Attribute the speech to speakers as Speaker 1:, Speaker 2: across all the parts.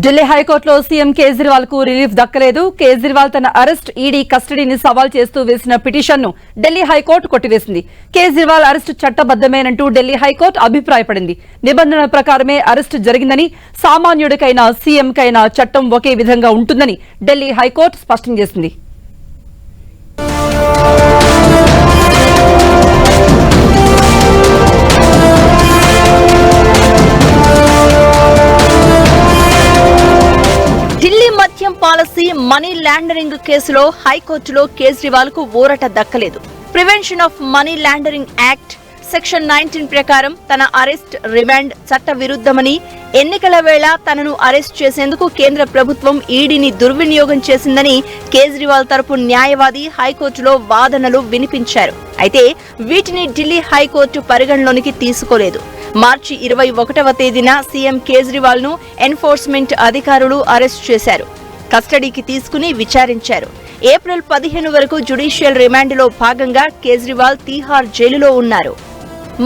Speaker 1: ఢిల్లీ హైకోర్టులో సీఎం కేజ్రీవాల్ కు రిలీఫ్ దక్కలేదు. కేజ్రీవాల్ తన అరెస్ట్, ఈడీ కస్టడీని సవాల్ చేస్తూ వేసిన పిటిషన్ను ఢిల్లీ హైకోర్టు కొట్టివేసింది. కేజ్రీవాల్ అరెస్టు చట్టబద్దమేనంటూ ఢిల్లీ హైకోర్టు అభిప్రాయపడింది. నిబంధనల ప్రకారమే అరెస్టు జరిగిందని, సామాన్యుడికైనా సీఎంకైనా చట్టం ఒకే విధంగా ఉంటుందని ఢిల్లీ హైకోర్టు స్పష్టం చేసింది.
Speaker 2: ఢిల్లీ మద్యం పాలసీ, మనీ లాండరింగ్ కేసులో హైకోర్టులో కేజ్రీవాల్ కు ఊరట దక్కలేదు. Prevention of money laundering act section 19 ప్రకారం తన అరెస్ట్, రిమాండ్ చట్ట విరుద్ధమని, ఎన్నికల వేళ తనను అరెస్ట్ చేసేందుకు కేంద్ర ప్రభుత్వం ఈడీని దుర్వినియోగం చేసిందని కేజ్రీవాల్ తరపు న్యాయవాది హైకోర్టులో వాదనలు వినిపించారు. అయితే వీటిని ఢిల్లీ హైకోర్టు పరిగణలోనికి తీసుకోలేదు. మార్చి 21వ తేదీన సీఎం కేజ్రీవాల్ ను ఎన్ఫోర్స్మెంట్ అధికారులు అరెస్ట్ చేశారు. కస్టడీకి తీసుకుని విచారించారు. ఏప్రిల్ 15 వరకు జ్యుడిషియల్ రిమాండ్లో భాగంగా కేజ్రీవాల్ తీహార్ జైలులో ఉన్నారు.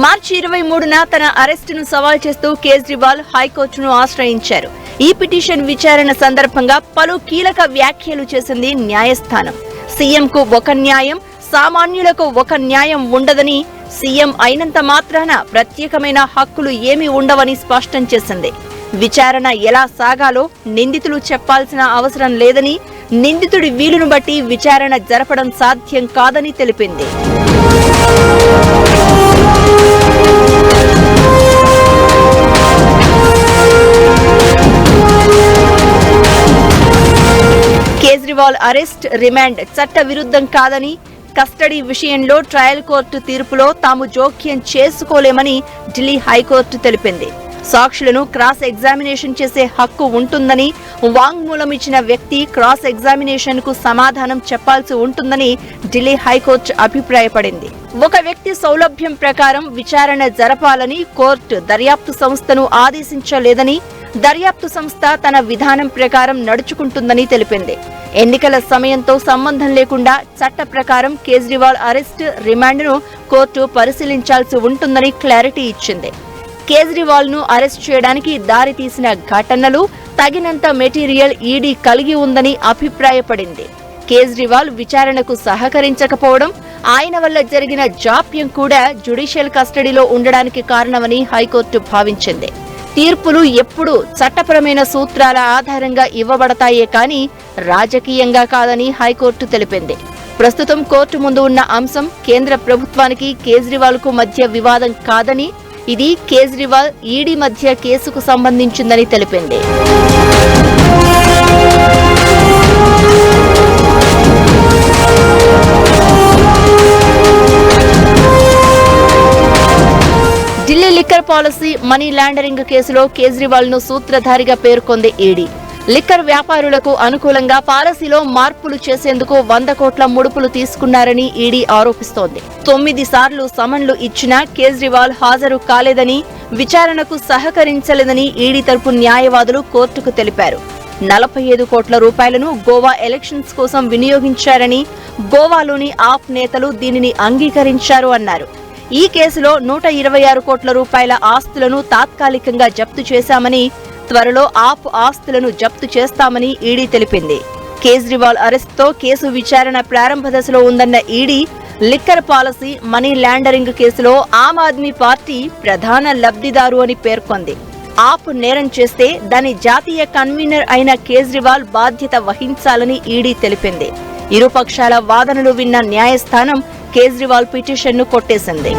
Speaker 2: మార్చి 23న తన అరెస్టును సవాల్ చేస్తూ కేజ్రీవాల్ హైకోర్టును ఆశ్రయించారు. ఈ పిటిషన్ విచారణ సందర్భంగా పలు కీలక వ్యాఖ్యలు చేసింది న్యాయస్థానం. సీఎంకు ఒక న్యాయం, సామాన్యులకు ఒక న్యాయం ఉండదని, సీఎం అయినంత మాత్రాన ప్రత్యేకమైన హక్కులు ఏమీ ఉండవని స్పష్టం చేసింది. విచారణ ఎలా సాగాలో నిందితులు చెప్పాల్సిన అవసరం లేదని, నిందితుడి వీలును బట్టి విచారణ జరపడం సాధ్యం కాదని తెలిపింది. కేజ్రీవాల్ అరెస్ట్, రిమాండ్ చట్ట విరుద్ధం కాదని, కస్టడీ విషయంలో ట్రయల్ కోర్టు తీర్పులో తాము జోక్యం చేసుకోలేమని ఢిల్లీ హైకోర్టు తెలిపింది. సాక్షులను క్రాస్ ఎగ్జామినేషన్ చేసే హక్కు ఉంటుందని, వాంగ్మూలం ఇచ్చిన వ్యక్తి క్రాస్ ఎగ్జామినేషన్ కు సమాధానం చెప్పాల్సి ఉంటుందని ఢిల్లీ హైకోర్టు అభిప్రాయపడింది. ఒక వ్యక్తి సౌలభ్యం ప్రకారం విచారణ జరపాలని కోర్టు దర్యాప్తు సంస్థను ఆదేశించలేదని, దర్యాప్తు సంస్థ తన విధానం ప్రకారం నడుచుకుంటుందని తెలిపింది. ఎన్నికల సమయంతో సంబంధం లేకుండా చట్ట ప్రకారం కేజ్రీవాల్ అరెస్ట్, రిమాండ్ను కోర్టు పరిశీలించాల్సి ఉంటుందని క్లారిటీ ఇచ్చింది. కేజ్రీవాల్ ను అరెస్ట్ చేయడానికి దారితీసిన ఘటనలు, తగినంత మెటీరియల్ ఈడీ కలిగి ఉందని అభిప్రాయపడింది. కేజ్రీవాల్ విచారణకు సహకరించకపోవడం, ఆయన వల్ల జరిగిన జాప్యం కూడా జ్యుడిషియల్ కస్టడీలో ఉండడానికి కారణమని హైకోర్టు భావించింది. తీర్పులు ఎప్పుడూ చట్టపరమైన సూత్రాల ఆధారంగా ఇవ్వబడతాయే కానీ రాజకీయంగా కాదని హైకోర్టు తెలిపింది. ప్రస్తుతం కోర్టు ముందు ఉన్న అంశం కేంద్ర ప్రభుత్వానికి కేజ్రీవాల్ కు మధ్య వివాదం కాదని, ఇది కేజ్రీవాల్, ఈడీ మధ్య కేసుకు సంబంధించిందని తెలిపింది. Delhi liquor policy, money laundering కేసులో కేజ్రీవాల్ ను సూత్రధారిగా పేర్కొంది ఈడీ. లిక్కర్ వ్యాపారులకు అనుకూలంగా పాలసీలో మార్పులు చేసేందుకు 100 కోట్ల ముడుపులు తీసుకున్నారని ఈడీ ఆరోపిస్తోంది. 9 సార్లు సమన్లు ఇచ్చినా కేజ్రీవాల్ హాజరు కాలేదని, విచారణకు సహకరించలేదని ఈడీ తరపు న్యాయవాదులు కోర్టుకు తెలిపారు. 45 కోట్ల రూపాయలను గోవా ఎలక్షన్స్ కోసం వినియోగించారని, గోవాలోని ఆప్ నేతలు దీనిని అంగీకరించారు అన్నారు. ఈ కేసులో 126 కోట్ల రూపాయల ఆస్తులను తాత్కాలికంగా జప్తు చేశామని, త్వరలో ఆప్ ఆస్తులను జప్తు చేస్తామని ఈడీ తెలిపింది. కేజ్రీవాల్ అరెస్టుతో కేసు విచారణ ప్రారంభ దశలో ఉందన్న ED, liquor policy, money laundering కేసులో ఆమ్ ఆద్మీ పార్టీ ప్రధాన లబ్ధిదారు అని పేర్కొంది. ఆప్ నేరం చేస్తే దాని జాతీయ కన్వీనర్ అయిన కేజ్రీవాల్ బాధ్యత వహించాలని ఈడీ తెలిపింది. ఇరుపక్షాల వాదనలు విన్న న్యాయస్థానం కేజ్రీవాల్ పిటిషన్ను కొట్టేసింది.